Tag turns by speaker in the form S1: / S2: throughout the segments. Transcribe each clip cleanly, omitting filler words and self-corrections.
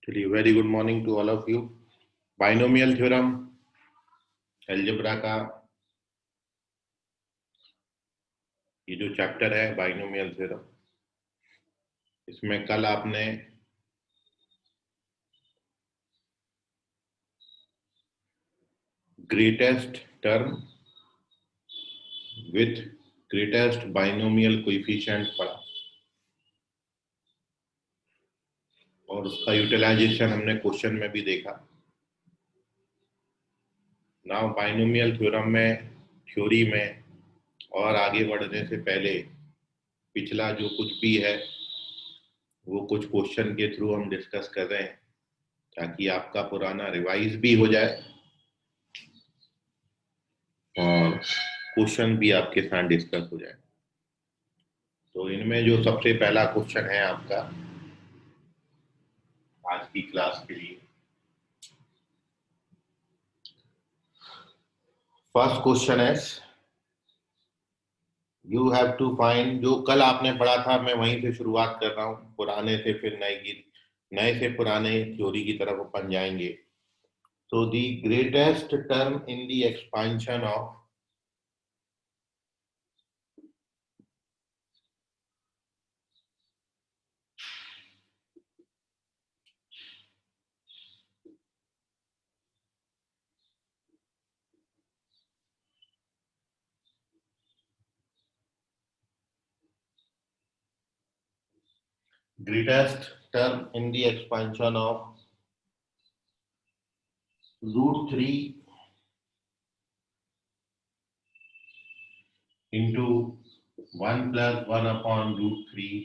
S1: चलिए, very good morning to all of you. Binomial theorem algebra का ये जो चैप्टर है बाइनोमियल थ्योरम, इसमें कल आपने greatest term with greatest binomial coefficient पढ़ा और उसका यूटिलाइजेशन हमने क्वेश्चन में भी देखा। नाउ बाइनोमियल थ्योरम में थ्योरी में और आगे बढ़ने से पहले पिछला जो कुछ भी है वो कुछ क्वेश्चन के थ्रू हम डिस्कस कर रहे हैं ताकि आपका पुराना रिवाइज भी हो जाए और क्वेश्चन भी आपके साथ डिस्कस हो जाए। तो इनमें जो सबसे पहला क्वेश्चन है आपका आज की क्लास के लिए, फर्स्ट क्वेश्चन है यू हैव टू फाइंड। जो कल आपने पढ़ा था मैं वहीं से शुरुआत कर रहा हूँ, पुराने से फिर नए से पुराने थ्योरी की तरफ अपन जाएंगे। तो the greatest term in the expansion of greatest term in the expansion of root 3 into 1 plus 1 upon root 3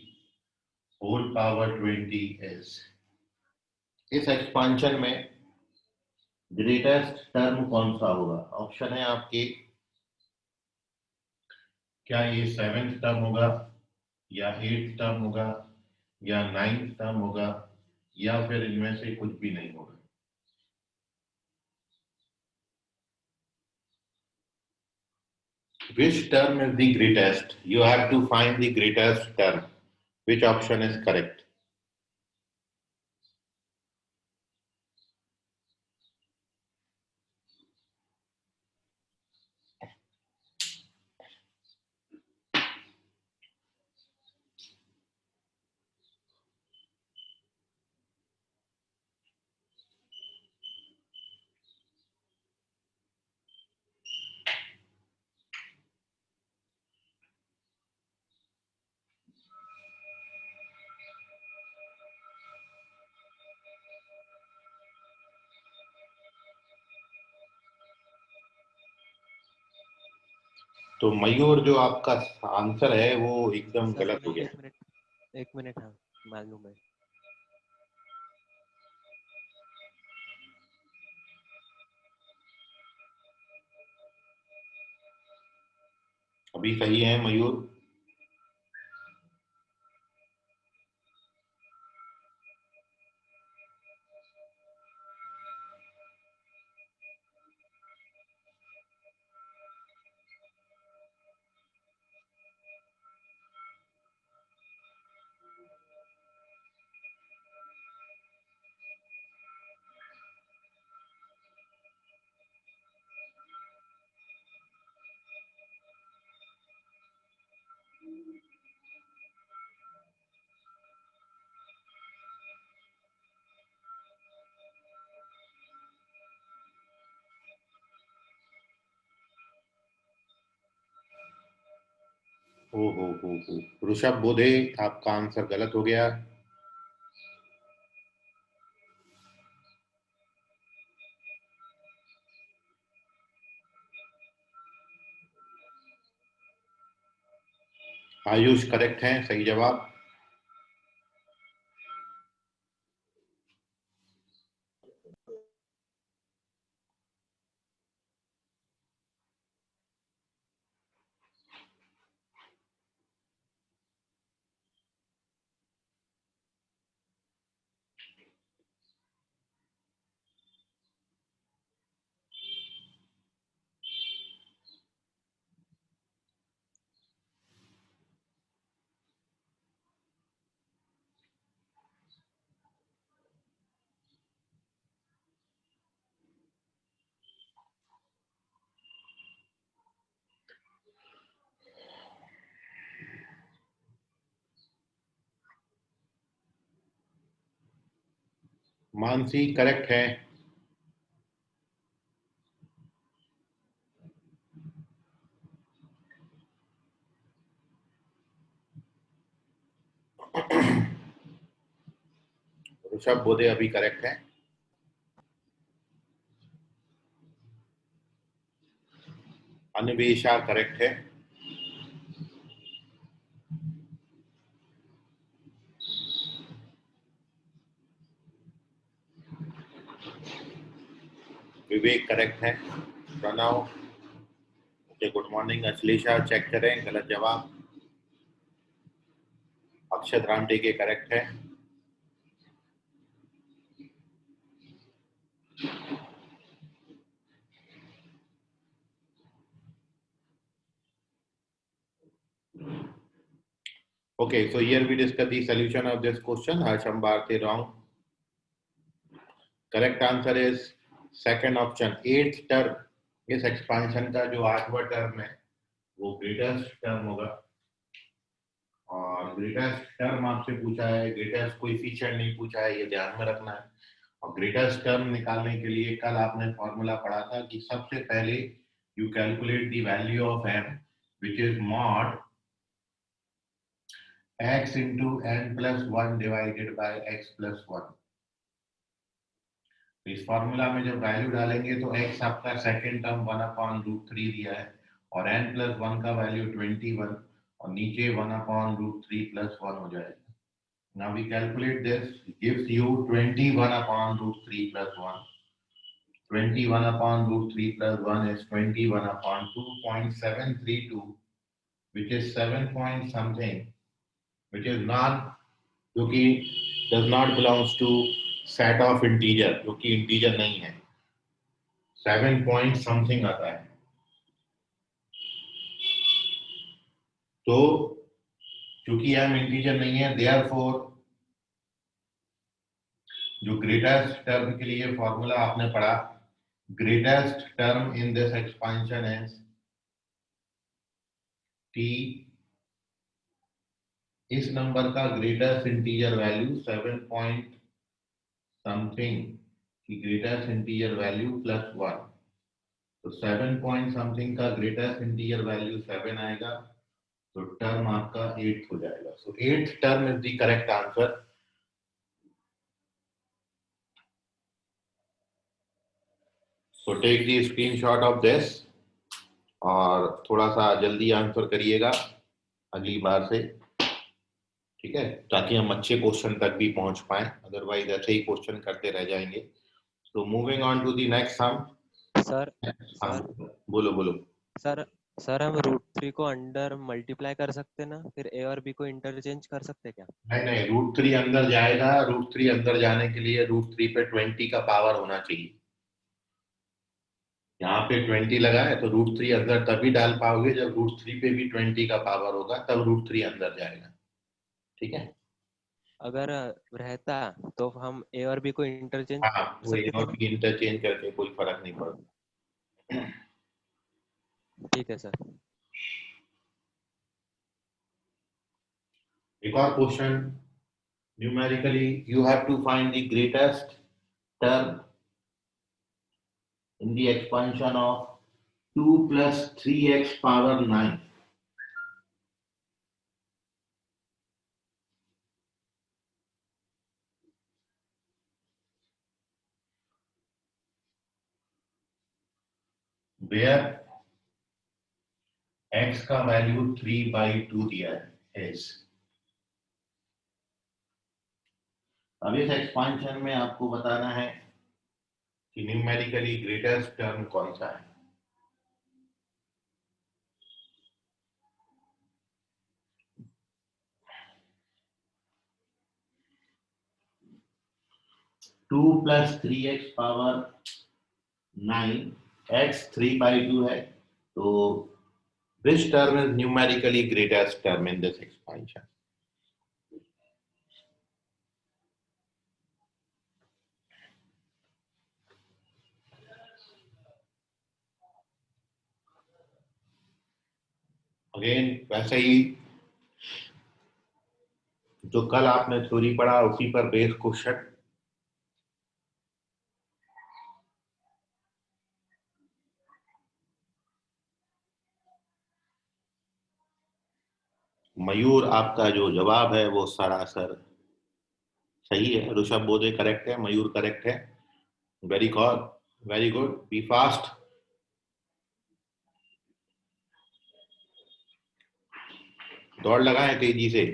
S1: whole power 20 is। इस एक्सपांशन में ग्रेटेस्ट टर्म कौन सा होगा? ऑप्शन है आपके, क्या ये 7th टर्म होगा या 8th टर्म होगा या 9th टर्म होगा या फिर इनमें से कुछ भी नहीं होगा। Which term is the greatest? You have to find the greatest term. Which option is correct? तो मयूर, जो आपका आंसर है वो एकदम
S2: सर
S1: गलत हो गया।
S2: एक मिनट हाँ, मालूम है।
S1: अभी सही है मयूर? हो ऋषभ बोधे, आपका आंसर गलत हो गया। आयुष करेक्ट है, सही जवाब। मानसी करेक्ट है। ऋषभ बोधे अभी करेक्ट है। अन्वेषा करेक्ट है। विवेक करेक्ट है। Pranav okay, good morning. Ashlesha check करें, गलत जवाब। अक्षत रामटे के करेक्ट है। Okay, so here we discuss the solution of this question. Harsham Bharti wrong. Correct answer is second option, eighth term. इस एक्सपांशन का जो आठवां टर्म है वो ग्रेटेस्ट टर्म होगा, और ग्रेटेस्ट टर्म आपसे पूछा है, ग्रेटेस्ट कोएफिशिएंट नहीं पूछा है, ये ध्यान में रखना है। और ग्रेटेस्ट टर्म निकालने के लिए कल आपने फॉर्मूला पढ़ा था कि सबसे पहले you calculate the value of m which is mod x into n plus 1 divided by x plus 1। तो इस फॉर्मूला में जब वैल्यू डालेंगे तो x आपका सेकेंड टर्म 1/√3 दिया है, और n plus 1 का वैल्यू 21, और नीचे 1/√3 plus 1 हो जाएगा। Now we calculate this, gives you 21/√3 plus 1। 21/√3 plus 1 is 21/2.732, which is 7 point something, which is not, जो कि does not belongs to set of integer, जो कि integer नहीं है, 7 point something आता है। तो क्योंकि m integer नहीं है, therefore जो ग्रेटेस्ट टर्म के लिए फॉर्मूला आपने पढ़ा, greatest term in this expansion is t, इस नंबर का greatest integer value 7 point something की ग्रेटेस्ट इंटीजर वैल्यू प्लस 1, तो 7 पॉइंट समथिंग का ग्रेटेस्ट इंटीजर वैल्यू 7 आएगा, तो टर्म आपका 8 हो जाएगा। So 8th term is the correct answer. So take the screenshot of this और थोड़ा सा जल्दी आंसर करिएगा अगली बार से, ठीक है, ताकि हम अच्छे क्वेश्चन तक भी पहुंच पाए, अदरवाइज ऐसे ही क्वेश्चन करते रह जाएंगे। तो moving on to the next sum.
S2: Sir
S1: हाँ,
S2: सर
S1: बोलो बोलो।
S2: सर सर हम √3 को अंडर मल्टीप्लाई कर सकते ना, फिर a और b को इंटरचेंज कर सकते क्या?
S1: नहीं नहीं, √3 अंदर जाएगा। √3 अंदर जाने के लिए √3 पे 20 का पावर होना चाहिए। यहाँ पे 20 लगा है, तो √3 अंदर तभी डाल पाओगे जब √3 पे भी 20 का पावर होगा, तब √3 अंदर जाएगा, ठीक है।
S2: अगर रहता तो हम a और b को इंटरचेंज
S1: हाँ,
S2: कर
S1: वो
S2: सकते थे ना?
S1: इंटरचेंज करके कोई फर्क नहीं पड़ता।
S2: ठीक है सर।
S1: एक और question, numerically you have to find the greatest term in the expansion of 2 plus 3x power 9। where x का वैल्यू 3/2 दिया है is। अब इस एक्सपांशन में आपको बताना है कि न्यूमेरिकली ग्रेटेस्ट टर्म कौन सा है। Two plus 3x power 9, x 3/2 है, तो which term is numerically greatest term in this expansion? Again वैसे ही जो कल आपने थ्योरी पढ़ा उसी पर बेस्ड क्वेश्चन। मयूर, आपका जो जवाब है वो सरासर सही है। ऋषभ बोधे करेक्ट है, मयूर करेक्ट है। Very good, very good, be fast. दौड़ लगाएं तेजी से,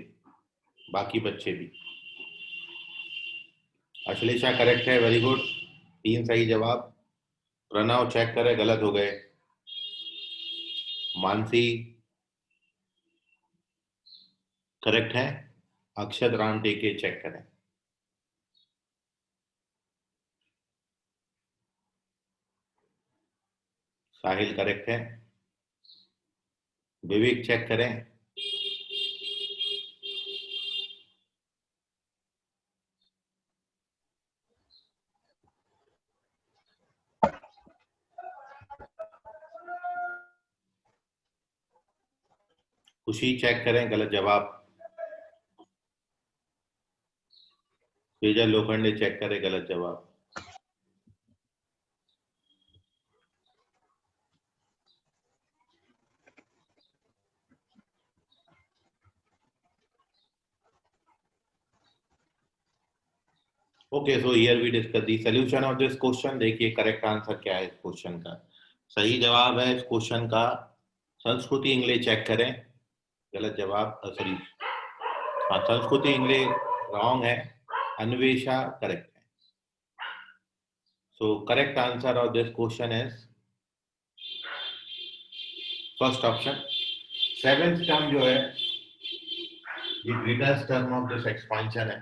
S1: बाकी बच्चे भी। अश्लेषा करेक्ट है, वेरी गुड, 3 सही जवाब। प्रणव चेक करे, गलत हो गए। मानसी करेक्ट है। अक्षत राम टेके चेक करें। साहिल करेक्ट है। विवेक चेक करें। खुशी चेक करें, गलत जवाब। तेजल लोखंडे चेक करें, गलत जवाब। Okay, so here we discuss the solution of this question. देखिए करेक्ट आंसर क्या है इस क्वेश्चन का। सही जवाब है इस क्वेश्चन का संस्कृति इंग्लिश चेक करें, गलत जवाब। सॉरी, हाँ, संस्कृति इंग्लिश रॉन्ग है। अन्वेषा करेक्ट है। So correct answer of this question is first option. Seventh term जो है ये greatest term of this expansion है।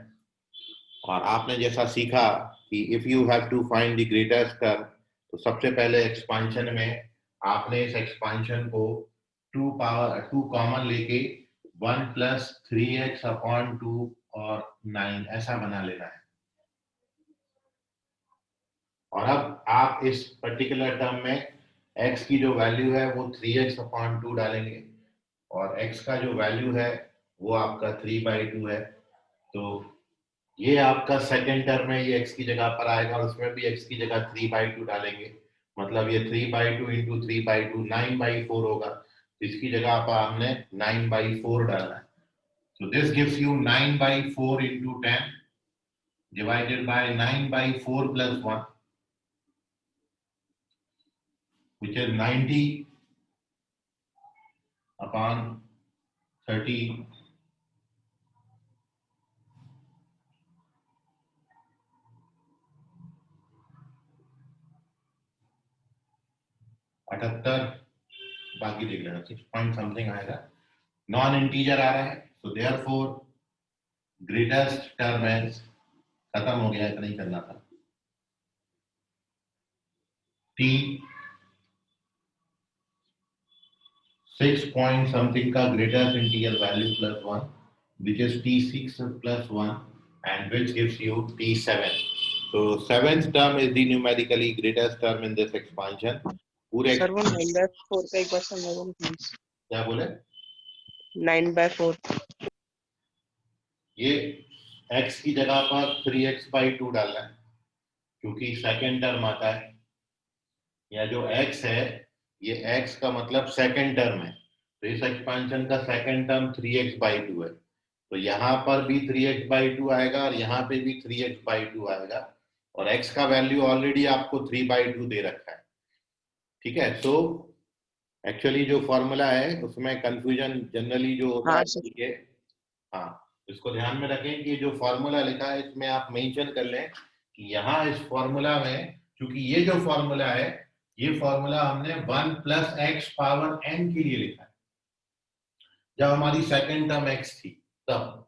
S1: और आपने जैसा सीखा कि if you have to find the greatest term, तो सबसे पहले एक्सपेंशन में आपने इस एक्सपेंशन को 2 कॉमन लेके 1 प्लस 3x अपॉन 2 और 9 ऐसा बना लेना है। और अब आप इस पर्टिकुलर टर्म में x की जो वैल्यू है वो 3x अपॉन 2 डालेंगे, और x का जो वैल्यू है वो आपका 3/2 है। तो ये आपका सेकेंड टर्म है, ये x की जगह पर आएगा, और उसमें भी x की जगह 3/2 डालेंगे। मतलब ये 3/2 इंटू 3/2 9/4 होगा। तो इसकी जगह पर हमने 9/4 डालना है। So this gives you 9/4 into 10 divided by 9/4 plus 1, which is 90 upon 30. अठहत्तर, बाकी देख लेना, 6 पॉइंट समथिंग आएगा। नॉन इंटीजर आ रहा है, so therefore greatest term is, खत्म हो गया, इतना ही करना था। टी 6 पॉइंट समथिंग का greatest integer value plus 1, which is t6 plus 1, and which gives you t7. So seventh term is the numerically greatest term in this expansion. पूरे
S3: sir वो 9/4 का एक बार समझाओ प्लीज।
S1: क्या बोले?
S3: 9/4
S1: ये x की जगह पर 3x/2 डालना है, क्योंकि सेकेंड टर्म आता है। या जो x है, ये x का मतलब सेकेंड टर्म है, तो इस एक्सपेंशन का सेकेंड टर्म 3x/2 है। तो यहाँ पर भी 3x/2 आएगा और यहाँ पे भी 3x/2 आएगा, और x का वैल्यू ऑलरेडी आपको 3/2 दे रखा है। ठीक है, सो एक्चुअली जो फॉर्मूला है उसमें कंफ्यूजन जनरली जो होता
S3: हाँ
S1: है
S3: सर।
S1: कि हाँ, इसको ध्यान में रखें कि जो फॉर्मूला लिखा है इसमें आप मेंशन कर लें कि यहाँ इस फॉर्मूला में, क्योंकि ये जो फॉर्मूला है ये फॉर्मूला हमने 1 प्लस एक्स पावर n के लिए लिखा है, जब हमारी सेकेंड टर्म x थी तब।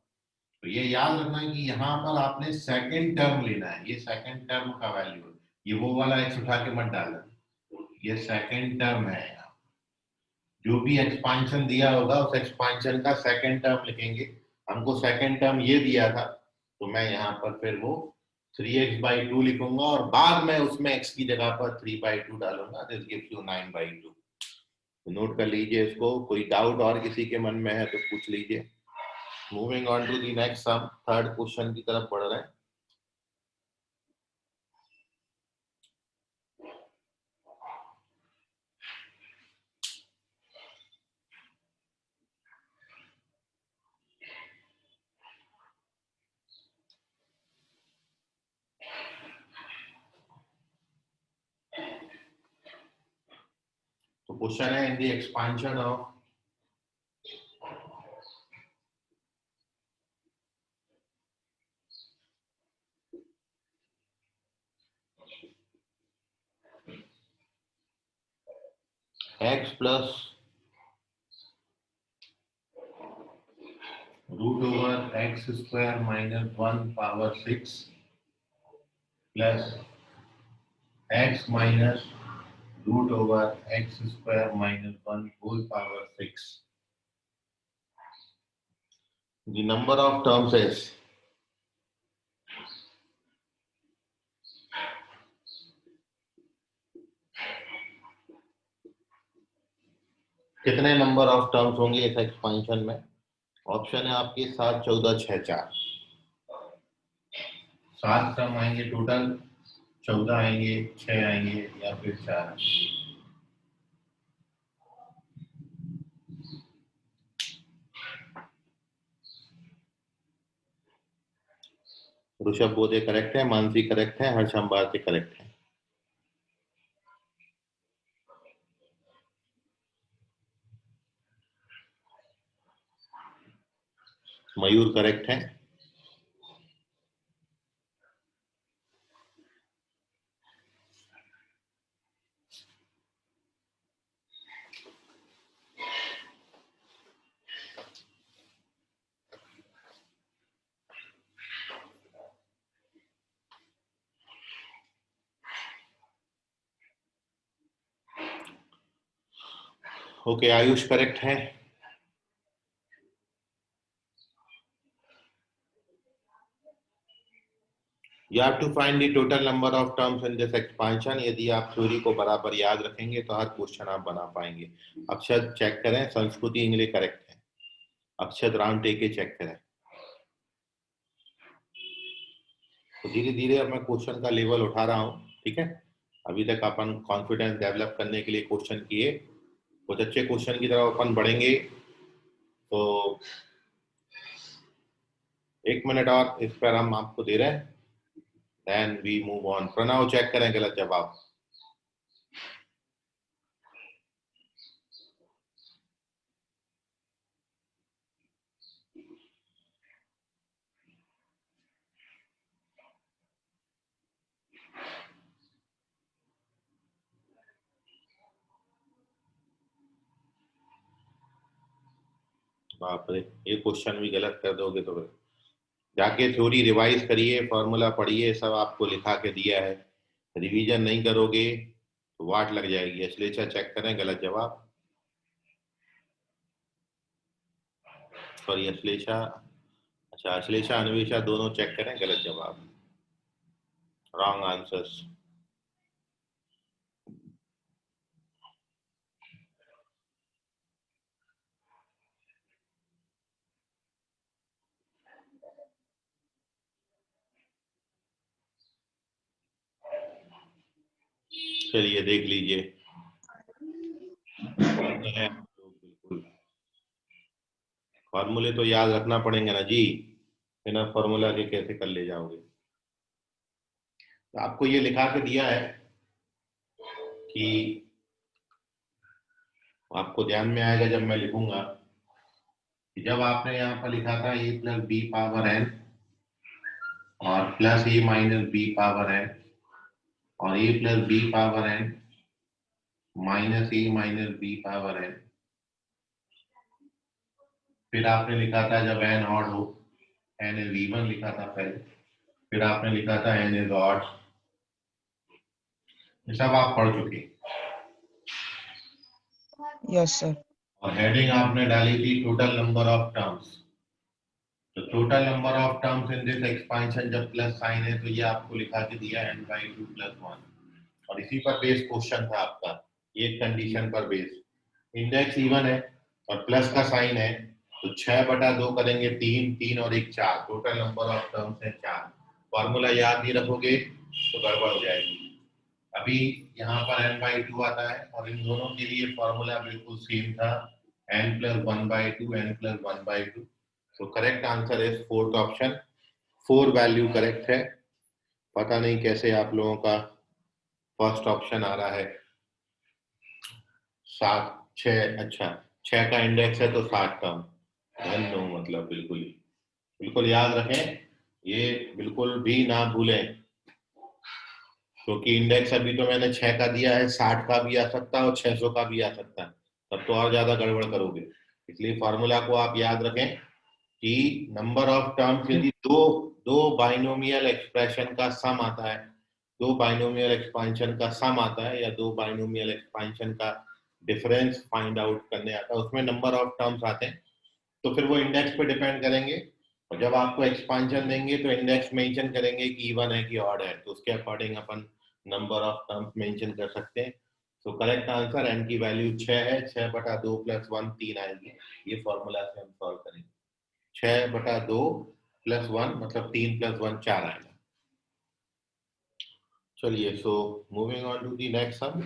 S1: तो ये याद रखना कि यहाँ पर आपने सेकेंड टर्म लेना है, ये सेकेंड टर्म का वैल्यू है, ये वो वाला x उठा के मत डालना, ये सेकेंड टर्म है। जो भी एक्सपांशन दिया होगा उस एक्सपांशन का सेकेंड टर्म लिखेंगे। हमको सेकेंड टर्म ये दिया था, तो मैं यहाँ पर फिर वो 3x/2 लिखूंगा, और बाद में उसमें x की जगह पर 3/2 डालूंगा। This gives you 9/2। तो नोट कर लीजिए इसको। कोई डाउट और किसी के मन में है तो पूछ लीजिए। Moving on to the next sum, third question की तरफ बढ़ रहे हैं। क्वेश्चन है in the expansion of x plus root over x square minus 1 power 6 plus x minus root over x square minus 1 whole power 6. The number of terms is कितने number of terms होंगे इस expansion में? Option है आपके 7, 14, 6, 4। 7 term आएंगे total, 14 आएंगे, 6 आएंगे या फिर 4। ऋषभ बोधे करेक्ट है, मानसी करेक्ट है, हर्ष अंबाती करेक्ट है। मयूर करेक्ट है। ओके, आयुष करेक्ट है। You have to find the total number of terms in this expansion। यदि आप थ्योरी को बराबर याद रखेंगे तो हर क्वेश्चन आप बना पाएंगे। अक्षत चेक करें, संस्कृति इंग्लिश करेक्ट है। अक्षत राउंड टेक के चेक करें। तो धीरे धीरे अब मैं क्वेश्चन का लेवल उठा रहा हूँ, ठीक है। अभी तक अपन कॉन्फिडेंस डेवलप करने के लिए क्वेश्चन किए, कुछ अच्छे क्वेश्चन की तरफ अपन बढ़ेंगे। तो 1 मिनट और इस पर हम आपको दे रहे हैं, then we move on. Pranav check करें गलत जवाब। बाप रे, ये क्वेश्चन भी गलत कर दोगे तो जाके थ्योरी रिवाइज करिए, फॉर्मूला पढ़िए, सब आपको लिखा के दिया है। रिवीजन नहीं करोगे तो वाट लग जाएगी। अश्लेषा चेक करें गलत जवाब। सॉरी अश्लेषा, अच्छा अश्लेषा अन्वेषा दोनों चेक करें गलत जवाब, रॉन्ग आंसर्स। चलिए देख लीजिए, बिल्कुल फॉर्मूले तो याद रखना पड़ेंगे ना जी, बिना फॉर्मूला के कैसे कर ले जाओगे। तो आपको ये लिखा के दिया है कि आपको ध्यान में आएगा जब मैं लिखूंगा कि जब आपने यहाँ पर लिखा था a plus B power n और plus a minus B power n और a plus B power n minus a minus B power n, फिर आपने लिखा था जब n ऑड हो, n इज इवन लिखा था पहले, फिर आपने लिखा था n इज ऑड। ये सब आप पढ़ चुके।
S3: Yes sir.
S1: और हेडिंग आपने डाली थी टोटल नंबर ऑफ टर्म्स। तो total number of terms in this expansion जब प्लस साइन है तो ये आपको लिखा के दिया n/2 + 1 और इसी पर बेस क्वेश्चन था आपका, ये कंडीशन पर बेस। इंडेक्स इवन है और प्लस का साइन है तो 6/2 करेंगे 3, 3 और 1 4, टोटल नंबर ऑफ टर्म्स है 4। फॉर्मूला याद नहीं रखोगे तो गड़बड़ हो जाएगी। अभी यहाँ पर n/2 आता है और इन दोनों के लिए फॉर्मूला बिल्कुल सेम था, n + 1/2, n + 1/2। तो correct answer is fourth option. 4 value correct है। पता नहीं कैसे आप लोगों का फर्स्ट ऑप्शन आ रहा है 7 6, अच्छा 6 का इंडेक्स है तो 7 टर्म, नो मतलब बिल्कुल याद रखें, ये बिल्कुल भी ना भूलें, क्योंकि इंडेक्स अभी तो मैंने 6 का दिया है, 60 का भी आ सकता है और 600 का भी आ सकता है, तब तो और ज्यादा गड़बड़ करोगे। इसलिए फॉर्मूला को आप याद रखें कि नंबर ऑफ टर्म्स यदि दो बाइनोमियल एक्सप्रेशन का सम आता है, दो बाइनोमियल एक्सपांशन का सम आता है, या दो बाइनोमियल एक्सपांशन का डिफरेंस फाइंड आउट करने आता है, उसमें नंबर ऑफ टर्म्स आते हैं, तो फिर वो इंडेक्स पे डिपेंड करेंगे, और जब आपको एक्सपांशन देंगे तो इंडेक्स मेंशन करेंगे कि इवन है कि ऑड है, तो उसके according upon number of terms mention कर सकते हैं। तो करेक्ट आंसर n की वैल्यू 6 है, 6/2 + 1 3 आएगी, ये फॉर्मूला से हम सॉल्व करेंगे। 6/2 + 1 मतलब 3 + 1 4 आएगा। चलिए, so moving on to the next sum.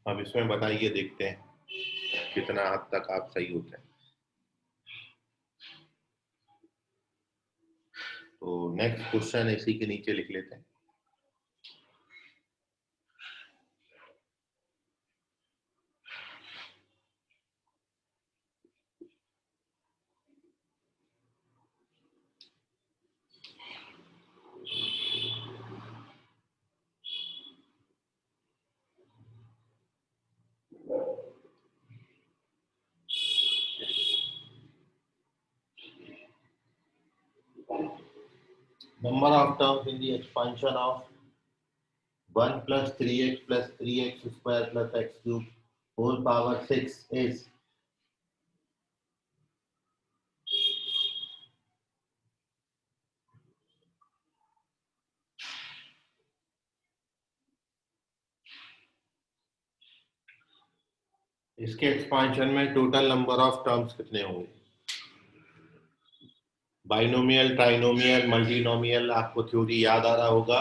S1: अब इसमें बताइए, देखते हैं कितना हद तक आप सही होते हैं। तो नेक्स्ट क्वेश्चन इसी के नीचे लिख लेते हैं। Number of terms in the expansion of 1 + 3x + 3x square + x cube whole power 6 is इसके एक्सपांशन में टोटल नंबर ऑफ टर्म्स कितने होंगे? बाइनोमियल, ट्राइनोमियल, मल्टीनोमियल, आपको थ्योरी याद आ रहा होगा।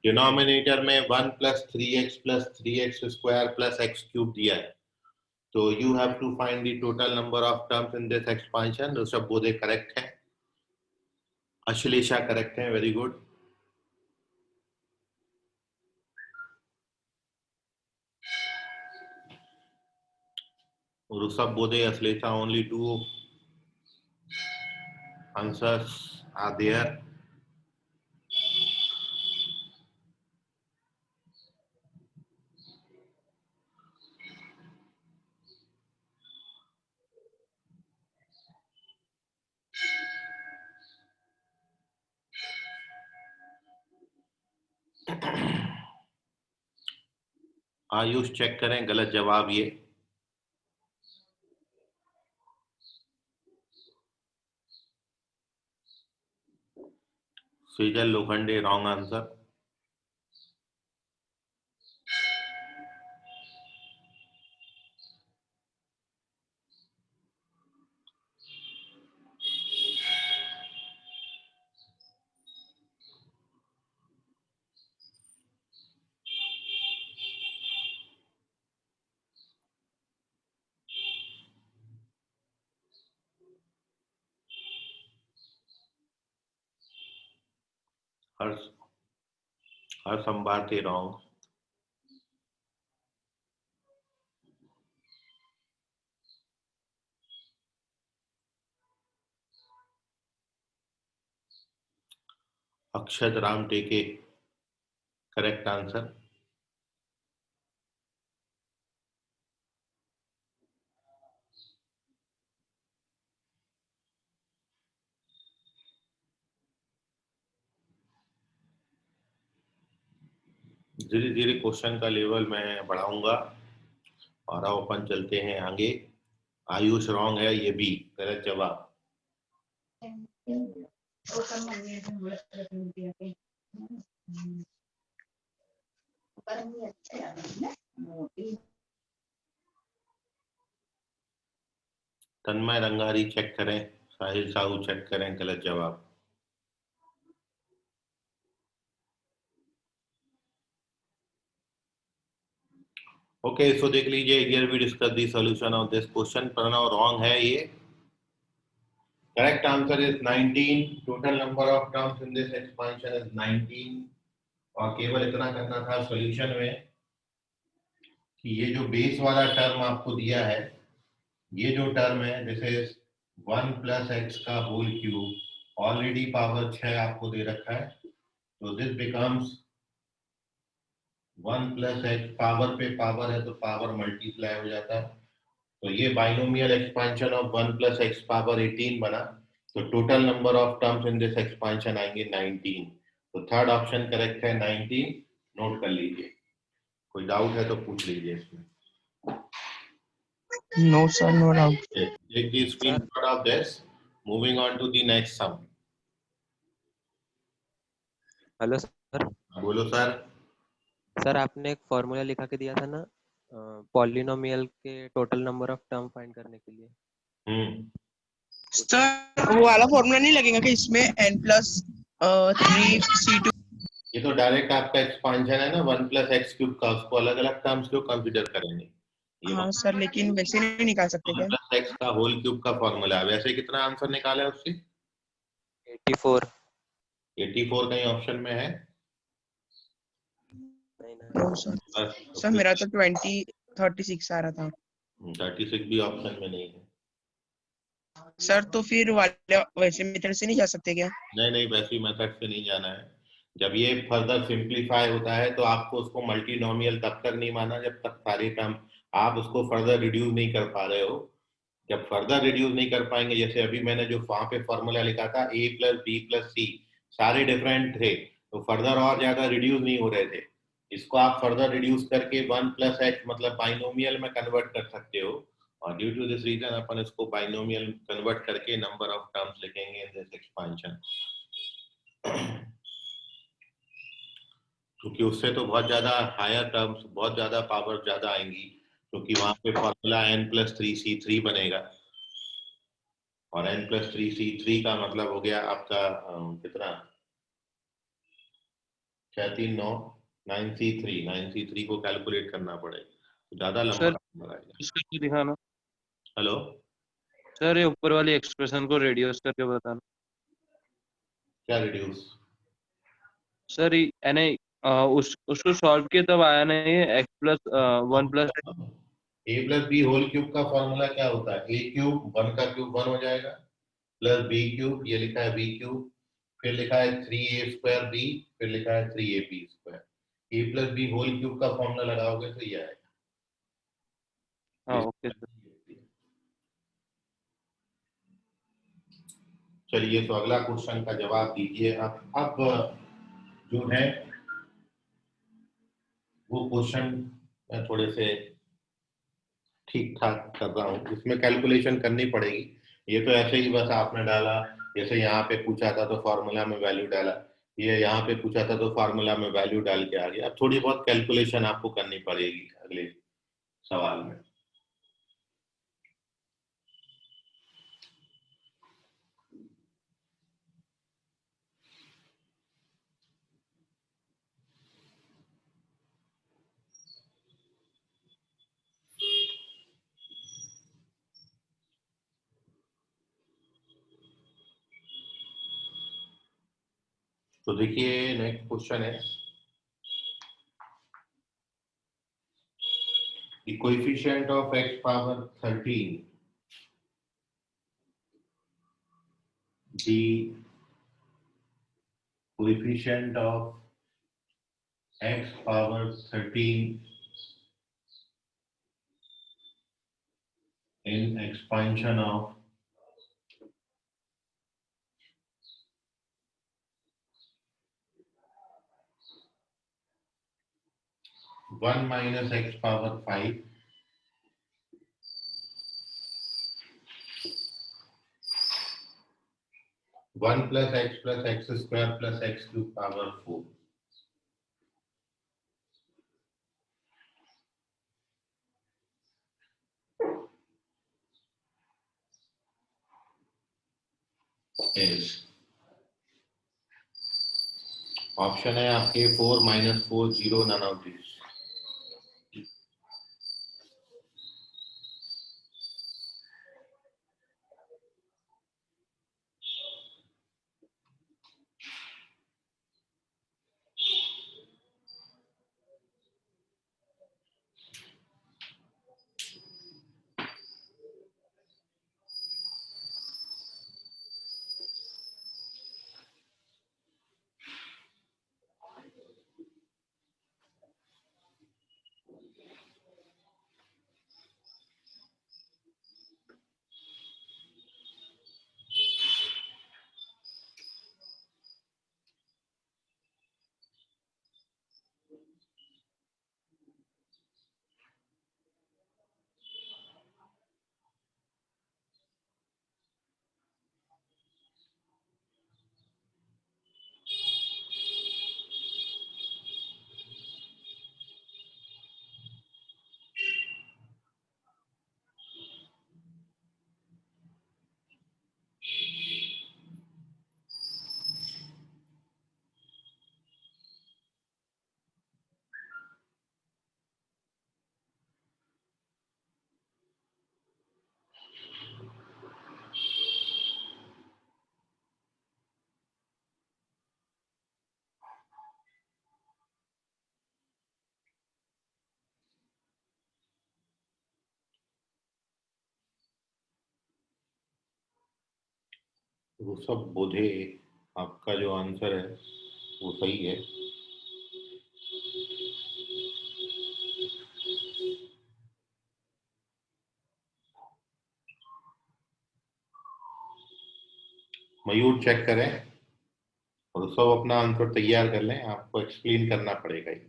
S1: डिनोमिनेटर में 1 + 3x + 3x square + x cube दिया है, तो you have to find the total number of terms in this expansion. Rishabh Bodhe correct है, अश्लेषा करेक्ट है, very good. Rishabh Bodhe, Ashlesha, only 2 answers are there. Ayush check करें, गलत जवाब ये। Sejal Lokhande, wrong answer. हर Sambharati wrong. Akshat Ram Teke, correct answer. धीरे धीरे क्वेश्चन का लेवल मैं बढ़ाऊंगा और अब अपन चलते हैं आगे। आयुष रॉन्ग है, ये भी गलत जवाब। तन्मय रंगारी चेक करें, साहिल साहू चेक करें, गलत जवाब। ओके, सो देख लीजिए, here we discuss the solution of this question. Pranav wrong है ये। Correct answer is 19। Total number of terms in this expansion is 19। और केवल इतना करना था सॉल्यूशन में कि ये जो बेस वाला टर्म आपको दिया है, ये जो टर्म है दिस इज 1 प्लस एक्स का होल क्यूब, ऑलरेडी पावर 6 आपको दे रखा है, तो this becomes 1 plus x, power पे पावर है तो पावर मल्टीप्लाई हो जाता है, तो ये binomial expansion of 1 plus x power 18 बना, तो total number of terms in this expansion आएंगे 19, तो थर्ड ऑप्शन करेक्ट है 19, नोट कर लीजिए, कोई डाउट है तो पूछ लीजिए इसमें।
S3: No, sir, no doubt.
S1: Take the screenshot of this. Moving on to the next sum.
S2: Hello sir.
S1: बोलो सर।
S2: सर आपने एक फॉर्मूला लिखा के दिया था ना पॉलिनोमियल के total number of term find करने के लिए।
S3: सर वो वाला फॉर्मूला नहीं लगेगा कि इसमें n+3c2?
S1: ये तो डायरेक्ट आपका एक्सपांशन है ना 1 प्लस एक्स क्यूब का, उसको अलग अलग टर्म्स क्यों कंसीडर करेंगे? ये
S3: हाँ सर, लेकिन वैसे नहीं निकाल सकते
S1: 1
S3: क्या?
S1: प्लस एक्स का होल क्यूब का फॉर्मूला है, वैसे कितना आंसर निकाला है उससे?
S2: 84।
S1: 84 कहीं ऑप्शन में है?
S3: नो सर, सर मेरा तो 36 आ रहा था।
S1: 36 भी ऑप्शन में नहीं है।
S3: सर तो फिर वाले वैसे मेथड से नहीं जा सकते क्या?
S1: नहीं नहीं, वैसी मेथड से नहीं जाना है। जब ये फर्दर सिंप्लीफाई होता है तो आपको उसको मल्टीनोमियल तब तक नहीं माना जब तक सारे टर्म आप उसको फर्दर रिड्यूस नहीं कर पा रहे हो। जब फर्दर रिड्यूस नहीं कर पाएंगे, जैसे अभी मैंने जो वहां पे फॉर्मूला लिखा था a प्लस बी प्लस सी, सारे डिफरेंट थे, तो फर्दर और ज्यादा रिड्यूस नहीं हो रहे थे। इसको आप फर्दर रिड्यूस करके 1 प्लस एक्स मतलब बाइनोमियल में कन्वर्ट कर सकते हो, और ड्यू टू दिस रीजन अपन इसको बाइनोमियल कन्वर्ट करके नंबर ऑफ टर्म्स लिखेंगे इन दिस एक्सपेंशन। क्योंकि उससे तो बहुत ज्यादा हायर टर्म्स, बहुत ज्यादा पावर ज्यादा आएंगी, क्योंकि वहां पे फॉर्मूला n+3c3 बनेगा, और n+3c3 का मतलब हो गया आपका कितना, 6 3 9 9c3, 9c3 को कैलकुलेट करना पड़ेगा, तो ज्यादा लंबा नंबर आएगा।
S4: इसको दिखाना
S1: हेलो
S4: सर, ये ऊपर वाली एक्सप्रेशन को रेडियस करके बताना
S1: क्या रिड्यूस?
S4: सर। यानी उसको सॉल्व किया तब आया ना ये x+1+।
S1: a plus B whole cube का फॉर्मूला क्या होता है? a क्यूब 1 का क्यूब 1 हो जाएगा, प्लस बी क्यूब, ये लिखा है बी क्यूब, फिर लिखा है 3a² b, फिर लिखा है 3ab²। a plus B whole cube का फॉर्मूला लगाओगे तो ये आएगा।
S4: हाँ ओके सर।
S1: चलिए, तो अगला क्वेश्चन का जवाब दीजिए। अब जो है वो क्वेश्चन मैं थोड़े से ठीक ठाक कर रहा हूँ, इसमें कैलकुलेशन करनी पड़ेगी। ये तो ऐसे ही बस आपने डाला, जैसे यहाँ पे पूछा था तो फॉर्मूला में वैल्यू डाला, ये यहाँ पे पूछा था तो फॉर्मूला में वैल्यू डाल के आ गया। अब थोड़ी बहुत कैलकुलेशन आपको करनी पड़ेगी अगले सवाल में। तो देखिए, नेक्स्ट क्वेश्चन है, the coefficient of x power 13, the coefficient of x power 13 in expansion of one minus x power 5 1 plus x square plus x cube power 4 is, option है आपके 4 -4 0 none of these। वो सब बोधे, आपका जो answer है वो सही है। मयूर चेक करें और सब अपना आंसर तैयार कर लें, आपको एक्सप्लेन करना पड़ेगा ये।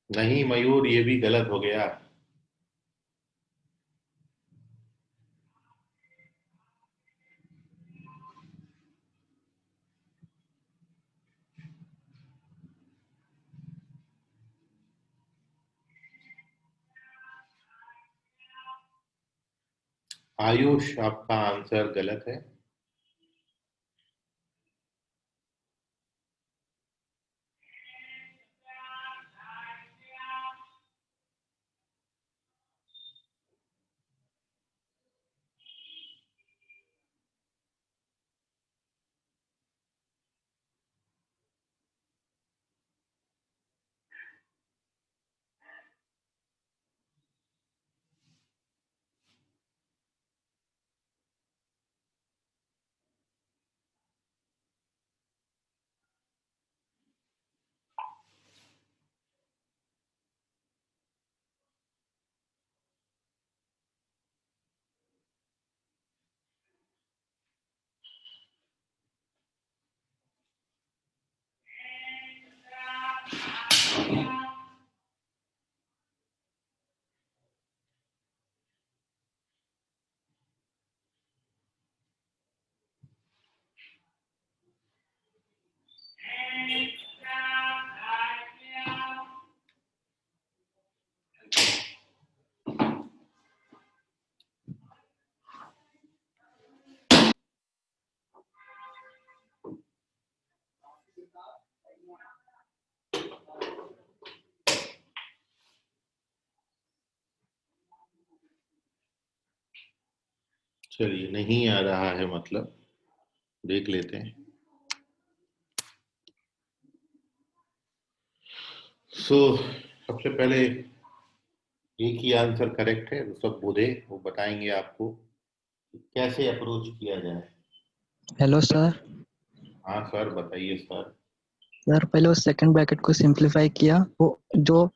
S1: नहीं मयूर, ये भी गलत हो गया। आयुष, आपका आंसर गलत है। चलिए, नहीं आ रहा है मतलब देख लेते हैं। सबसे पहले एक ही आंसर करेक्ट है, सब बोधे वो बताएंगे आपको कि कैसे अप्रोच किया जाए।
S5: Hello sir.
S1: हाँ सर, बताइए सर।
S5: सर पहले उस सेकंड ब्रैकेट को सिंपलीफाई किया, वो जो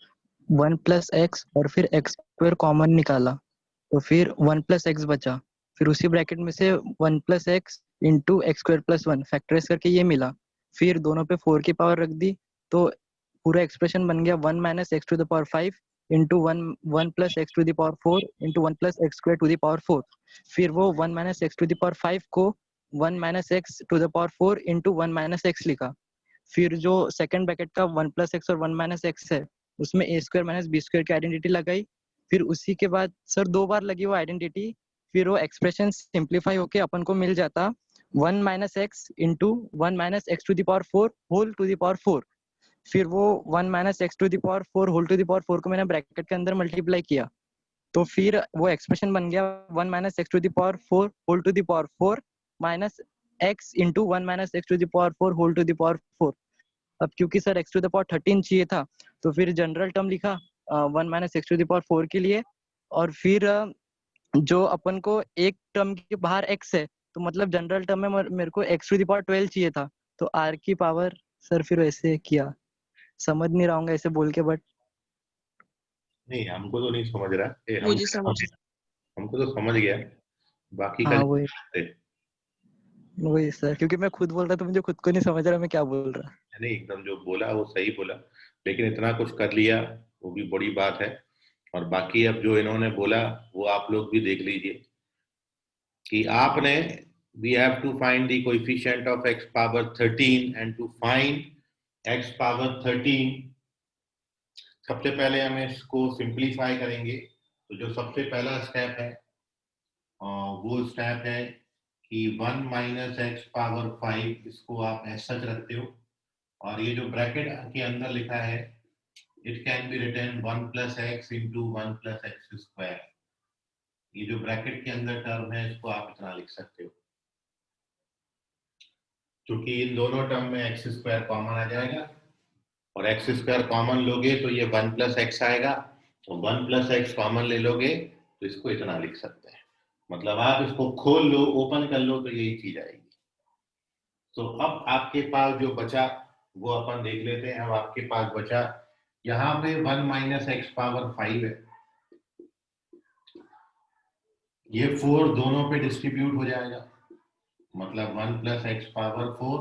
S5: 1 + x और फिर x² कॉमन निकाला, तो फिर 1 + x बचा। फिर उसी ब्रैकेट में से 1 + x इंटू x² + 1 फैक्टराइज करके ये मिला। फिर दोनों पे 4 की पावर रख दी, तो पूरा एक्सप्रेशन बन गया 1 - x⁵ into 1 + x⁴ into 1 + x² फिर वो 1 - x⁵ को 1 - x⁴ इंटू 1 - x लिखा। फिर जो सेकंड ब्रैकेट का 1 + x और 1 - x है, उसमें a² - b² की आइडेंटिटी लगाई। फिर उसी के बाद सर 2 बार लगी वो आइडेंटिटी, फिर वो एक्सप्रेशन सिंप्लीफाई होके अपन को मिल जाता 1 - x into 1 - x⁴ whole to the power 4। फिर वो 1 - x⁴ whole to the power 4 को मैंने ब्रैकेट के अंदर मल्टीप्लाई किया, तो फिर वो एक्सप्रेशन बन गया 1 - x⁴ whole to the power 4 minus x into 1 - x⁴ whole to the power 4। अब क्योंकि सर x⁴ चाहिए था, तो फिर जनरल टर्म लिखा 1 - x⁴ के लिए। और फिर जो अपन को एक टर्म के बाहर x है, तो मतलब जनरल टर्म में मेरे को x⁴ चाहिए था, तो r की पावर सर फिर वैसे किया। समझ नहीं रहा हूँ ऐसे बोल के, बट
S1: नहीं, हमको तो नहीं समझ रहा ये,
S3: मुझे समझ
S1: हमको तो समझ गया, बाकी का
S5: हाँ
S1: जो
S5: वही वही सर, क्योंकि मैं खुद बोल रहा था, मुझे खुद को नहीं समझ रहा मैं क्या बोल रहा।
S1: नहीं, एकदम जो बोला वो सही बोला, लेकिन इतना कुछ कर लिया वो भी बड़ी बात है। और बाकी अब जो इन्होंने बोला वो आप लोग भी देख लीजिए कि आपने we have to find the coefficient of x power 13 and to find x power 13 सबसे पहले हम इसको सिंप्लीफाई करेंगे। तो जो सबसे पहला स्टेप है वो स्टेप है कि 1 - x⁵ इसको आप ऐसा रखते हो, और ये जो ब्रैकेट के अंदर लिखा है it can be written 1 + x into 1 + x²। ये जो ब्रैकेट के अंदर टर्म है इसको आप इतना लिख सकते हो। क्योंकि इन दोनों टर्म में एक्स स्क्वायर कॉमन आ जाएगा, और एक्स स्क्वायर कॉमन लोगे तो ये 1 प्लस एक्स आएगा, तो 1 प्लस एक्स कॉमन ले लोगे तो इसको इतना लिख सकते हैं। मतलब आप इसको खोल लो, ओपन कर लो तो यही चीज आएगी। तो अब आपके पास जो बचा वो अपन देख लेते हैं। अब आपके पास बचा यहाँ पे 1 माइनस एक्स पावर 5 है, ये 4 दोनों पे डिस्ट्रीब्यूट हो जाएगा, मतलब 1 प्लस एक्स पावर 4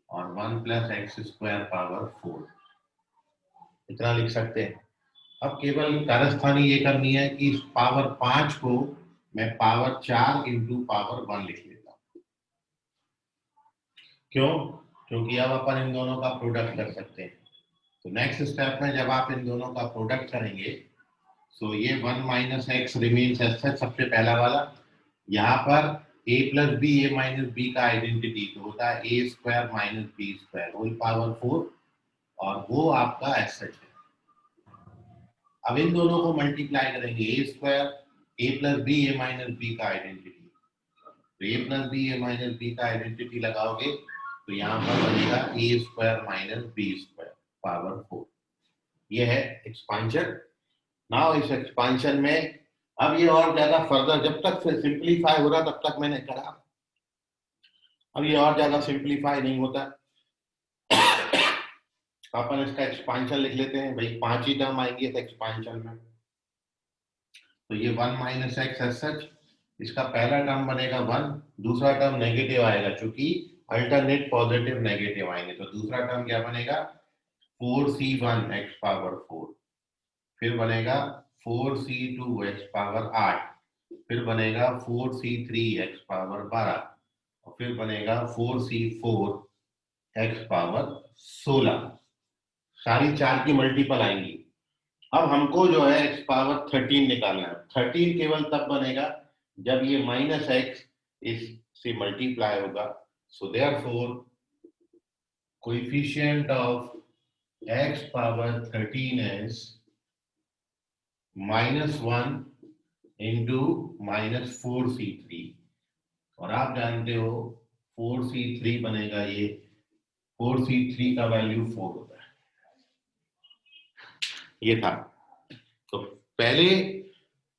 S1: और 1 प्लस एक्स स्क्वायर पावर 4, इतना लिख सकते हैं। अब केवल कारस्तानी ये करनी है कि इस पावर 5 को मैं पावर 4 इंटू पावर 1 लिख लेता हूं। क्यों? क्योंकि अब अपन इन दोनों का प्रोडक्ट कर सकते हैं। तो नेक्स्ट स्टेप में जब आप इन दोनों का प्रोडक्ट करेंगे तो ये 1 minus x remains as such, सबसे पहला वाला। यहाँ पर a plus b, a minus b का आइडेंटिटी तो होता है a square minus b square whole power 4, और वो आपका एज सच है। अब इन दोनों को मल्टीप्लाई करेंगे, a square a plus b, a minus b का आइडेंटिटी, तो a plus b, a minus b का आइडेंटिटी लगाओगे तो यहाँ पर बनेगा a square minus b square power 4। ये है एक्सपांशन। नाउ इस एक्सपांशन में अब ये और ज्यादा फर्दर, जब तक सिंप्लीफाई हो रहा तब तक मैंने करा, अब ये और ज्यादा सिंप्लीफाई नहीं होता। अपन इसका एक्सपांशन लिख लेते हैं भाई, 5 ही टर्म आएंगे इस एक्सपांशन में। तो ये 1 माइनस एक्स एज सच, इसका पहला टर्म बनेगा 1, दूसरा टर्म नेगेटिव आएगा क्योंकि अल्टरनेट पॉजिटिव नेगेटिव आएंगे, तो दूसरा टर्म क्या बनेगा 4c1 एक्स पावर 4, फिर बनेगा 4c2 एक्स पावर 8, फिर बनेगा 4c3 एक्स पावर 12, और फिर बनेगा 4c4 एक्स पावर 16। सारी 4 की मल्टीपल आएंगी। अब हमको जो है एक्स पावर 13 निकालना है। 13 केवल तब बनेगा जब ये माइनस एक्स इससे मल्टीप्लाई होगा। So therefore coefficient of X power 13 is -1 into -4c3, और आप जानते हो 4c3 बनेगा, ये 4c3 का वैल्यू 4 होता है। ये था। तो पहले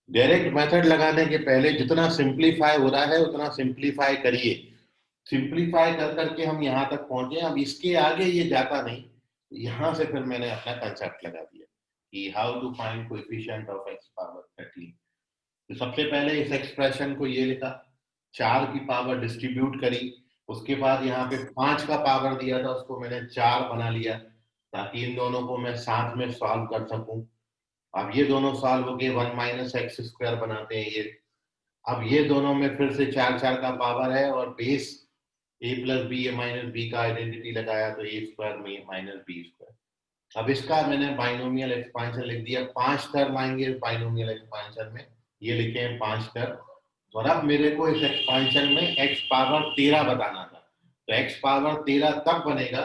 S1: डायरेक्ट मेथड लगाने के पहले जितना सिंप्लीफाई हो रहा है उतना सिंप्लीफाई करिए। सिंप्लीफाई कर करके हम यहाँ तक पहुंचे, अब इसके आगे ये जाता नहीं। यहाँ से फिर मैंने अपना कंसेप्ट लगा दिया कि how to find coefficient of X power 13। तो सबसे पहले इस एक्सप्रेशन को ये लिखा, 4 की पावर डिस्ट्रीब्यूट करी, उसके बाद यहाँ पे 5 का पावर दिया था उसको मैंने 4 बना लिया ताकि इन दोनों को मैं साथ में सॉल्व कर सकूं। अब ये दोनों सॉल्व हो गए, 1 माइनस एक्स स्क्वायर बनाते हैं ये। अब ये दोनों में फिर से 4 का पावर है और base A plus b, a minus b का आइडेंटिटी लगाया तो ए स्क्वायर में माइनस बी स्क्वायर। अब इसका मैंने बाइनोमियल एक्सपांशन लिख दिया। 5 टर्म आएंगे बाइनोमियल एक्सपांशन में, ये लिखे हैं 5 टर्म। और अब मेरे को इस एक्सपांशन में एक्स पावर 13 बताना था। तो एक्स पावर 13 तब बनेगा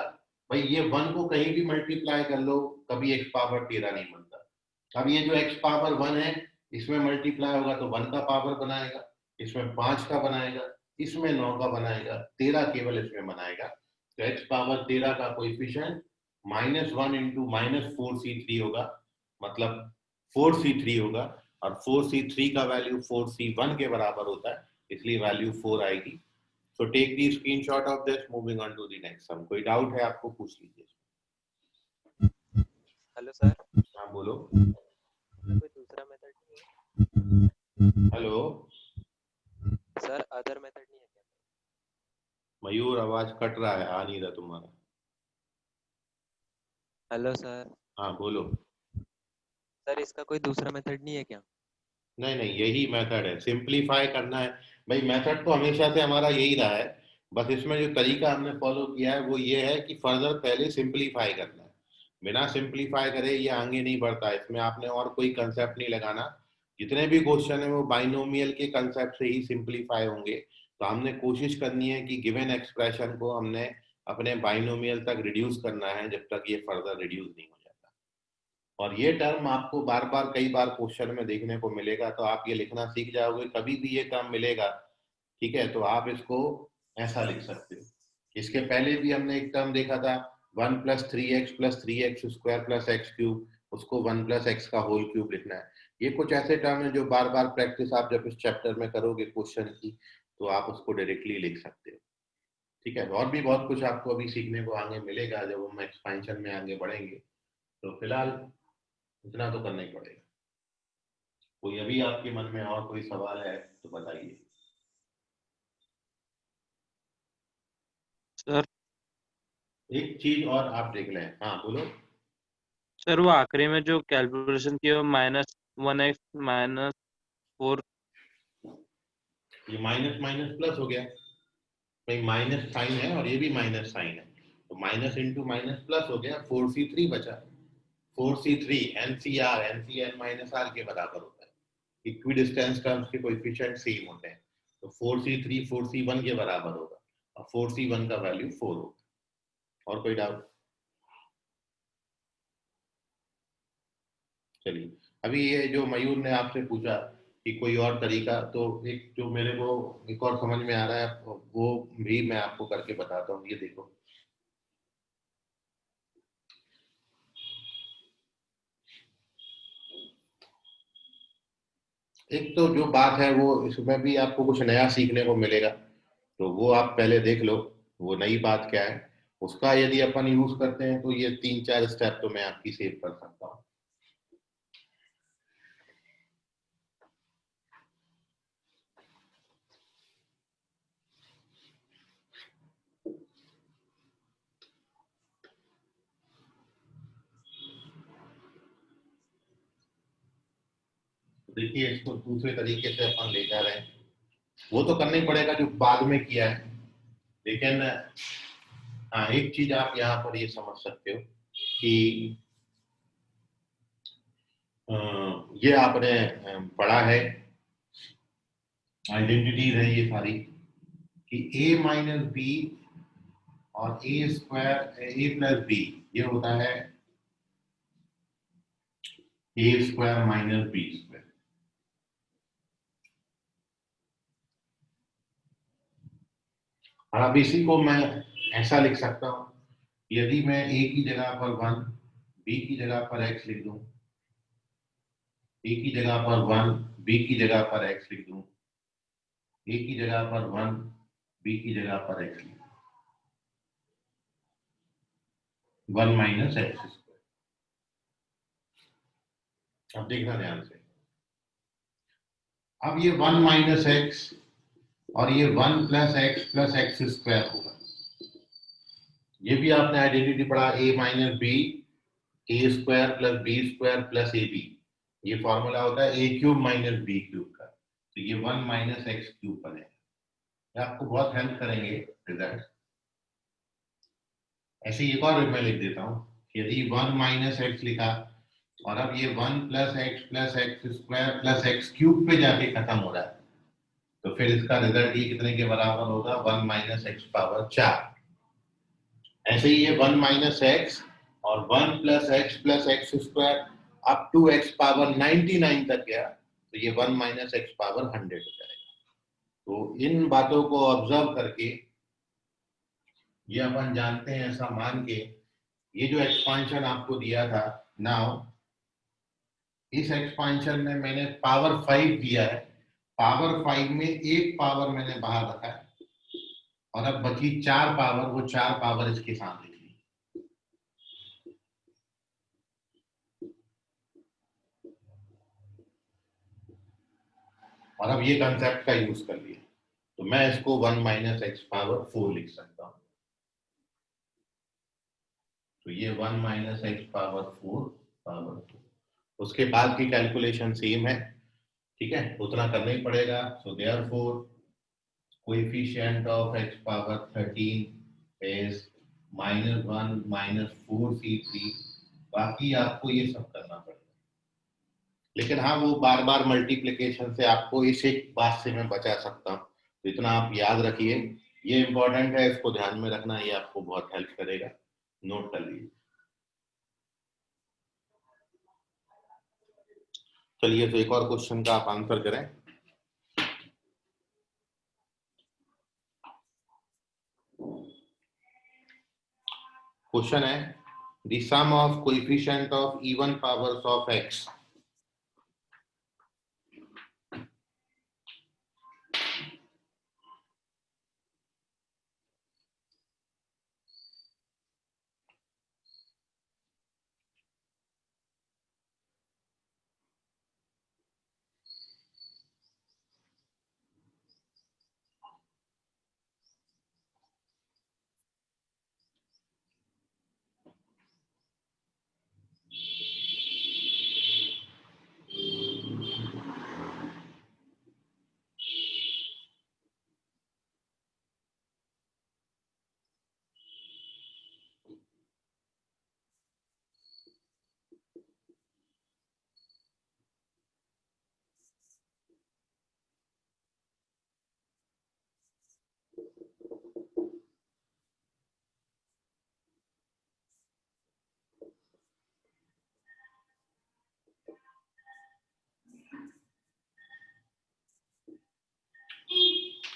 S1: भाई, ये 1 को कहीं भी मल्टीप्लाई कर लो कभी एक्स पावर 13 नहीं बनता। अब ये जो एक्स पावर 1 है इसमें मल्टीप्लाई होगा तो 1 का पावर बनाएगा, इसमें 5 का बनाएगा, इसमें 9 का बनाएगा, 13 केवल इसमें बनाएगा। तो एक्स पावर 13 का कोएफिशिएंट -1 इंटू -4c3 होगा, मतलब 4c3 होगा, और 4c3 का वैल्यू 4c1 के बराबर होता है, इसलिए वैल्यू 4 आएगी। So take the screenshot of this, moving on to the next sum. कोई डाउट है आपको पूछ लीजिए।
S2: हेलो सर,
S1: हाँ बोलो।
S2: कोई दूसरा मेथड नहीं है?
S1: हेलो
S2: सर, अदर मेथड नहीं है क्या?
S1: मयूर, आवाज कट रहा है, आ नहीं रहा तुम्हारा।
S2: Hello sir.
S1: हाँ बोलो।
S2: सर, इसका कोई दूसरा मेथड नहीं है क्या?
S1: नहीं नहीं, यही मेथड है, सिंप्लीफाई करना है भाई। मेथड तो हमेशा से हमारा यही रहा है, बस इसमें जो तरीका हमने फॉलो किया है वो ये है कि फर्दर पहले सिंप्लीफाई करना है। बिना सिंप्लीफाई करे ये आगे नहीं बढ़ता। इसमें आपने और कोई कंसेप्ट नहीं लगाना। जितने भी क्वेश्चन है वो बाइनोमियल के कंसेप्ट से ही सिंप्लीफाई होंगे। तो हमने कोशिश करनी है कि गिवन एक्सप्रेशन को हमने अपने बाइनोमियल तक रिड्यूस करना है जब तक ये फर्दर रिड्यूस नहीं हो जाता। और ये टर्म आपको बार बार कई बार क्वेश्चन में देखने को मिलेगा, तो आप ये लिखना सीख जाओगे। कभी भी ये टर्म मिलेगा, ठीक है, तो आप इसको ऐसा लिख सकते हो। इसके पहले भी हमने एक टर्म देखा था 1 + 3x + 3x² + x क्यूब, उसको 1 + x का होल क्यूब लिखना है। ये कुछ ऐसे टर्म है जो बार बार प्रैक्टिस आप जब इस चैप्टर में करोगे क्वेश्चन की, तो आप उसको डायरेक्टली लिख सकते हो। ठीक है, और भी बहुत कुछ आपको अभी सीखने को आगे मिलेगा जब हम एक्सपेंशन में आगे बढ़ेंगे। तो फिलहाल इतना तो करना ही पड़ेगा। कोई अभी आपके मन में और कोई सवाल है तो बताइए।
S4: सर
S1: एक चीज और आप देख लें। हाँ बोलो।
S4: सर वो आखिरी में जो कैलकुलेशन की वो -1x -4।
S1: ये माइनस माइनस प्लस हो गया भाई, माइनस साइन है और ये भी माइनस साइन है, तो माइनस इंटू माइनस प्लस हो गया, 4c3 बचा। 4c3 NCR -r के बराबर होता है। इक्विडिस्टेंस टर्म्स के कोएफिशिएंट सेम होते हैं, तो 4c3 4c1 के बराबर होगा और 4c1 का वैल्यू 4 होगा। और कोई डाउट? चलिए, अभी ये जो मयूर ने आपसे पूछा कि कोई और तरीका, तो एक जो मेरे को एक और समझ में आ रहा है वो भी मैं आपको करके बताता हूँ। ये देखो, एक तो जो बात है वो इसमें भी आपको कुछ नया सीखने को मिलेगा, तो वो आप पहले देख लो वो नई बात क्या है। उसका यदि अपन यूज करते हैं तो ये 3-4 स्टेप तो मैं आपकी सेव कर सकता हूँ। देखिए, इसको दूसरे तरीके से अपन ले जा रहे हैं, वो तो करना ही पड़ेगा जो बाद में किया है, लेकिन हाँ एक चीज आप यहाँ पर ये समझ सकते हो कि ये आपने पढ़ा है, आइडेंटिटीज है ये सारी, कि a - b और a² a + b ये होता है a² - b²। और अब इसी को मैं ऐसा लिख सकता हूँ, यदि मैं a की जगह पर 1, b की जगह पर x लिख दूं, a की जगह पर 1, b की जगह पर x लिख दूं, a की जगह पर 1, b की जगह पर x लिख दूं, 1 - x²। अब देखना ध्यान से, अब ये 1 - x और ये 1 + x + x² होगा। ये भी आपने आइडेंटिटी पढ़ा, a - b a² + b² + ab। ये फॉर्मूला होता है a³ - b³ का, तो ये 1 - x³ बनेगा। ये आपको बहुत हेल्प करेंगे रिजल्ट। ऐसे एक और मैं लिख देता हूँ, यदि 1 - x लिखा और अब ये 1 + x + x² + x³ पे जाके खत्म हो रहा है, तो फिर इसका रिजल्ट ये कितने के बराबर होगा? 1 - x⁴। ऐसे ही ये 1 - x और 1 + x + x² up to x⁴99 तक गया, तो ये 1 - x⁴100 हो जाएगा। तो इन बातों को ऑब्जर्व करके, ये अपन जानते हैं ऐसा मान के, ये जो एक्सपांशन आपको दिया था, नाउ इस एक्सपांशन में मैंने पावर 5 दिया है, पावर 5 में एक पावर मैंने बाहर रखा है और अब बची 4 पावर, वो 4 पावर इसके साथ लिख ली। और अब ये कंसेप्ट का यूज कर लिया, तो मैं इसको 1 - x⁴ लिख सकता हूं। तो ये 1 - x⁴ पावर 2। उसके बाद की कैलकुलेशन सेम है, ठीक है, उतना करना ही पड़ेगा। So therefore coefficient of x⁴13 is -1 - 4c3। बाकी आपको ये सब करना पड़ेगा, लेकिन हाँ वो बार बार मल्टीप्लिकेशन से आपको इस एक बात से मैं बचा सकता हूँ, तो इतना आप याद रखिए, ये इंपॉर्टेंट है, इसको ध्यान में रखना, ये आपको बहुत हेल्प करेगा, नोट कर लीजिए। चलिए, तो एक और क्वेश्चन का आप आंसर करें। क्वेश्चन है the sum of coefficient of even powers of x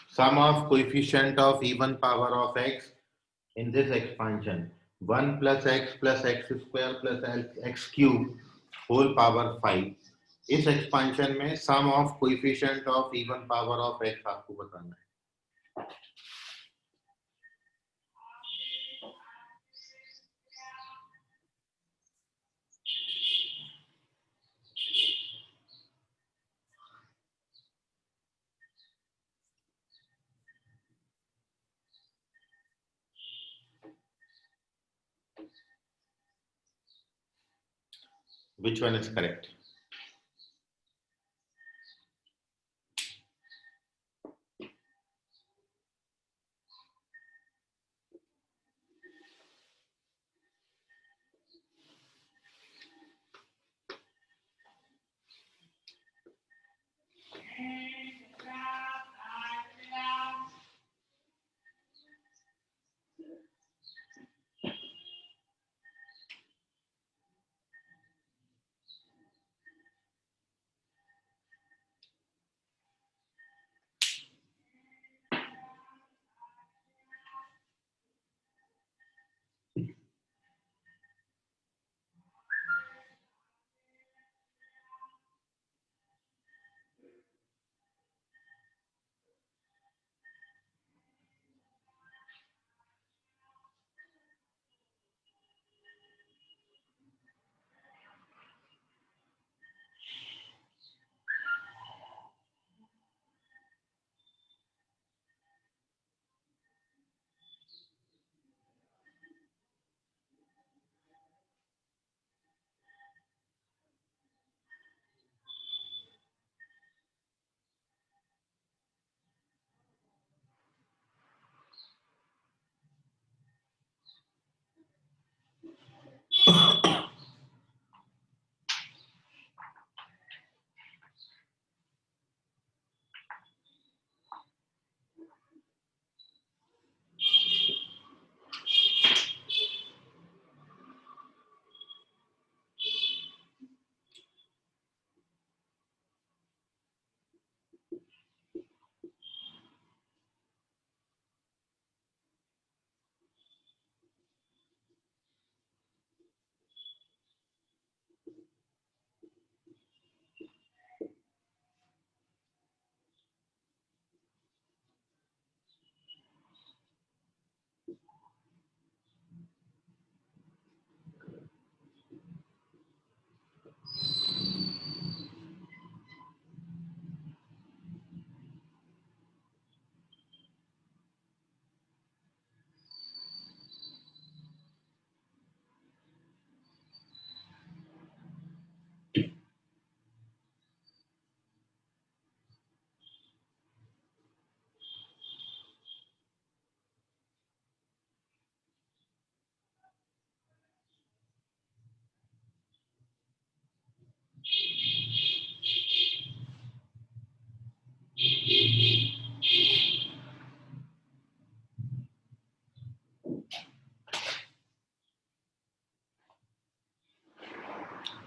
S1: sum of coefficient of even power of x in this expansion 1 plus x square plus x cube whole power 5 इस expansion में sum of coefficient of even power of x आपको बताना है Which one is correct?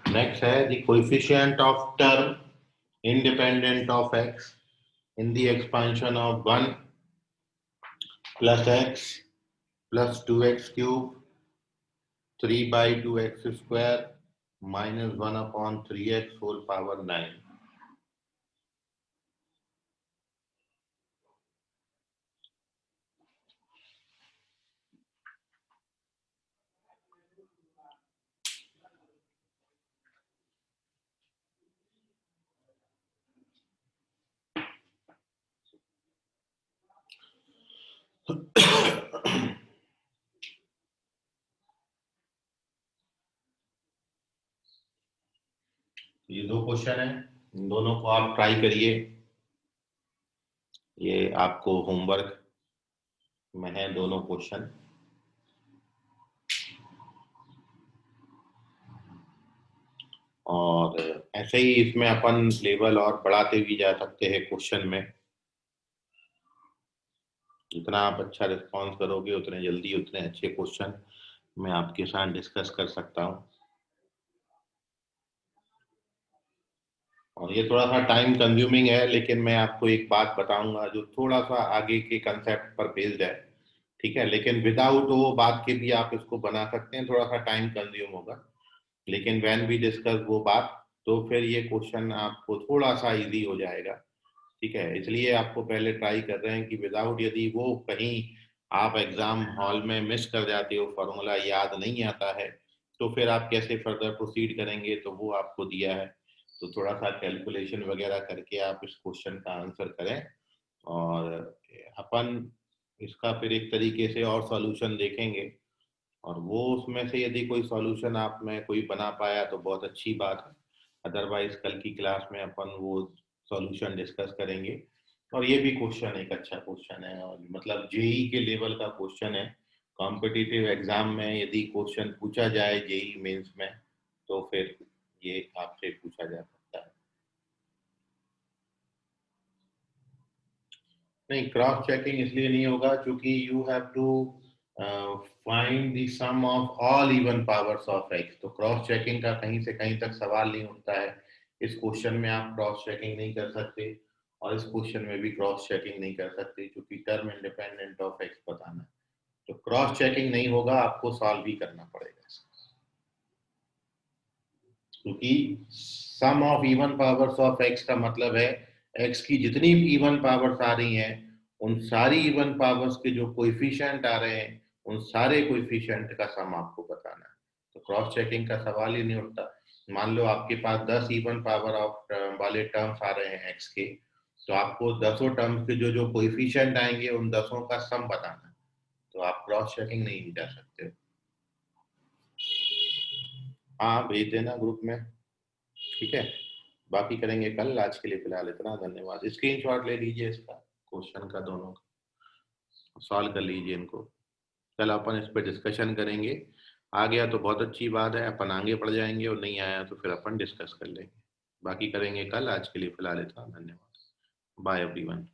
S1: Next है the coefficient of term independent of x in the expansion of 1 plus x plus 2x cube 3/2x² minus 1/3x whole power 9. ये 2 question है, इन दोनों को आप try करिए। ये आपको होमवर्क में है दोनों क्वेश्चन। और ऐसे ही इसमें अपन लेवल और बढ़ाते भी जा सकते हैं क्वेश्चन में। जितना आप अच्छा रिस्पॉन्स करोगे उतने जल्दी उतने अच्छे क्वेश्चन मैं आपके साथ डिस्कस कर सकता हूँ। और ये थोड़ा सा टाइम कंज्यूमिंग है, लेकिन मैं आपको एक बात बताऊंगा जो थोड़ा सा आगे के कंसेप्ट पर बेस्ड है, ठीक है। लेकिन विदाउट वो बात के भी आप इसको बना सकते हैं, थोड़ा सा टाइम कंज्यूम होगा, लेकिन व्हेन वी डिस्कस वो बात तो फिर ये क्वेश्चन आपको थोड़ा सा इजी हो जाएगा, ठीक है। इसलिए आपको पहले ट्राई कर रहे हैं कि विदाउट, यदि वो कहीं आप एग्जाम हॉल में मिस कर जाते हो, फॉर्मूला याद नहीं आता है, तो फिर आप कैसे फर्दर प्रोसीड करेंगे, तो वो आपको दिया है। तो थोड़ा सा कैलकुलेशन वगैरह करके आप इस क्वेश्चन का आंसर करें, और अपन इसका फिर एक तरीके से और सॉल्यूशन देखेंगे। और वो उसमें से यदि कोई सॉल्यूशन आप में कोई बना पाया तो बहुत अच्छी बात है, अदरवाइज कल की क्लास में अपन वो सॉल्यूशन डिस्कस करेंगे। और ये भी क्वेश्चन एक अच्छा क्वेश्चन है, और मतलब जेई के लेवल का क्वेश्चन है। कॉम्पिटिटिव एग्जाम में यदि क्वेश्चन पूछा जाए जेई मेंस में, तो फिर ये आपसे पूछा जा सकता है। नहीं, क्रॉस चेकिंग इसलिए नहीं होगा क्योंकि you have to find the sum of all even powers of X. तो क्रॉस चेकिंग का कहीं से कहीं तक सवाल नहीं उठता है। इस क्वेश्चन में आप क्रॉस चेकिंग नहीं कर सकते, और इस क्वेश्चन में भी क्रॉस चेकिंग नहीं कर सकते, क्योंकि टर्म इंडिपेंडेंट ऑफ एक्स बताना है। तो क्रॉस चेकिंग नहीं होगा, आपको सॉल्व ही करना पड़ेगा, क्योंकि sum of even powers of x का मतलब है एक्स की जितनी भी इवन पावर्स आ रही हैं, उन सारी इवन पावर्स के जो कोएफिशिएंट आ रहे हैं, उन सारे कोएफिशिएंट का सम आपको बताना है। तो क्रॉस चेकिंग का सवाल ही नहीं उठता। मान लो आपके पास 10 इवन पावर ऑफ वाले टर्म्स आ रहे हैं एक्स के, तो आपको 10 टर्म्स के जो जो कोएफिशिएंट आएंगे उन 10 का सम बताना है। तो आप क्रॉस चेकिंग नहीं जा सकते हो। हाँ, भेज देना ग्रुप में, ठीक है। बाकी करेंगे कल, आज के लिए फिलहाल इतना। धन्यवाद। स्क्रीनशॉट ले लीजिए इसका, क्वेश्चन का, दोनों का सॉल्व कर लीजिए इनको। कल अपन इस पर डिस्कशन करेंगे। आ गया तो बहुत अच्छी बात है, अपन आगे बढ़ जाएंगे, और नहीं आया तो फिर अपन डिस्कस कर लेंगे। बाकी करेंगे कल, आज के लिए फिलहाल इतना। धन्यवाद। Bye everyone.